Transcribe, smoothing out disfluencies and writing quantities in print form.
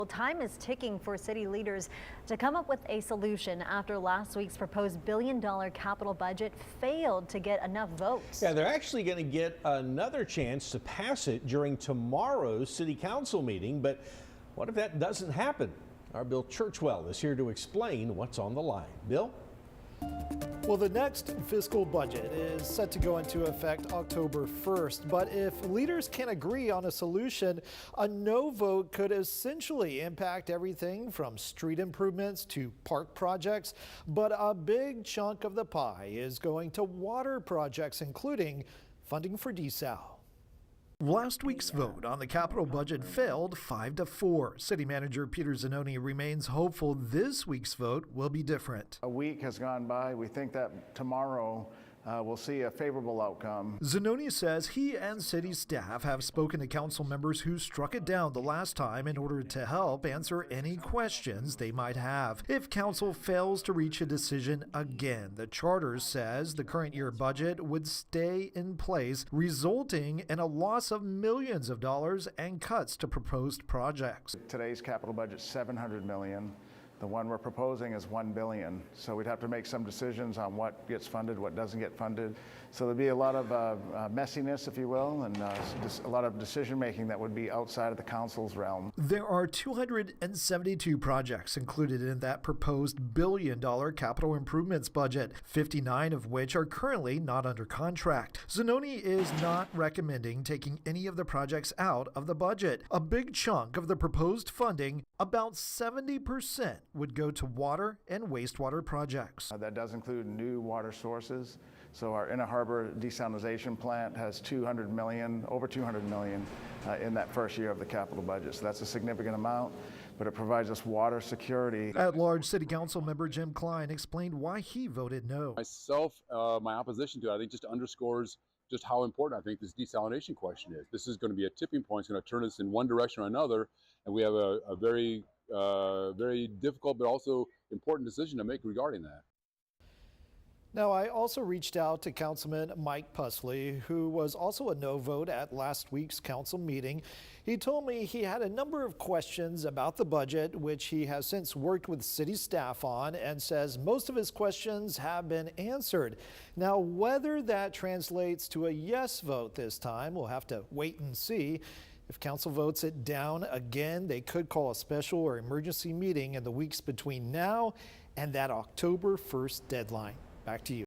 Well, time is ticking for city leaders to come up with a solution after last week's proposed billion-dollar capital budget failed to get enough votes. Yeah, they're actually going to get another chance to pass it during tomorrow's city council meeting. But what if that doesn't happen? Our Bill Churchwell is here to explain what's on the line. Bill? Well, the next fiscal budget is set to go into effect October 1st, but if leaders can't agree on a solution, a no vote could essentially impact everything from street improvements to park projects. But a big chunk of the pie is going to water projects, including funding for desal. Last week's vote on the capital budget failed 5-4. City Manager Peter Zanoni remains hopeful this week's vote will be different. A week has gone by. We think that tomorrow we'll see a favorable outcome. Zanoni says he and city staff have spoken to council members who struck it down the last time in order to help answer any questions they might have. If council fails to reach a decision again, the charter says the current year budget would stay in place, resulting in a loss of millions of dollars and cuts to proposed projects. Today's capital budget is $700 million. The one we're proposing is $1 billion. So we'd have to make some decisions on what gets funded, what doesn't get funded. So there'd be a lot of messiness, if you will, and a lot of decision making that would be outside of the council's realm. There are 272 projects included in that proposed billion-dollar capital improvements budget, 59 of which are currently not under contract. Zanoni is not recommending taking any of the projects out of the budget. A big chunk of the proposed funding, about 70%, would go to water and wastewater projects. That does include new water sources. So our Inner Harbor desalination plant has over $200 million in that first year of the capital budget. So that's a significant amount, but it provides us water security. At-large City Council member Jim Klein explained why he voted no. My opposition to it, I think, just underscores just how important I think this desalination question is. This is going to be a tipping point. It's going to turn us in one direction or another, and we have a very difficult but also important decision to make regarding that. Now, I also reached out to Councilman Mike Pusley, who was also a no vote at last week's council meeting. He told me he had a number of questions about the budget, which he has since worked with city staff on, and says most of his questions have been answered. Now, whether that translates to a yes vote this time, we'll have to wait and see. If council votes it down again, they could call a special or emergency meeting in the weeks between now and that October 1st deadline. Back to you.